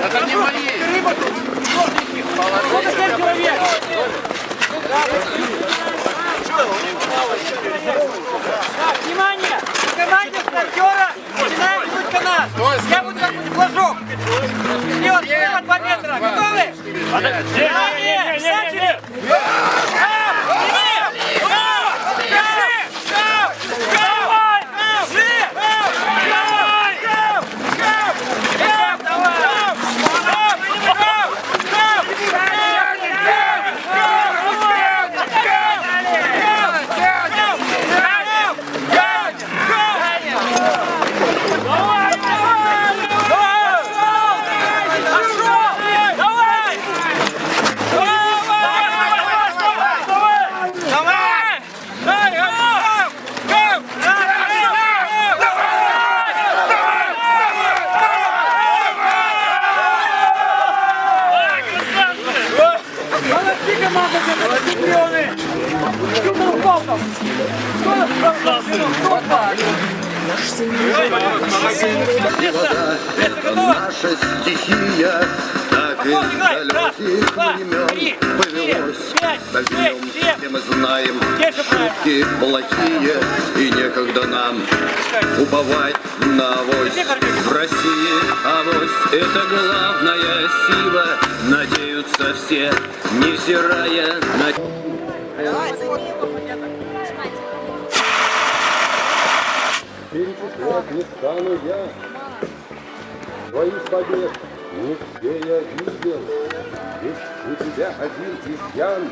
Это не мои. Так, внимание! В команде стартера начинает дуть канат. Я буду как флажок. Вперед, 2 метра. Готовы? Внимание! Начали! Это наша стихия, так из далеких времен повелось. Дождем все мы знаем, шутки плохие, и некогда нам уповать на авось. В России авось — это главная сила, надеются все, невзирая на... Перечислять не стану я, твоих побед нигде я видел, ведь у тебя один изъян.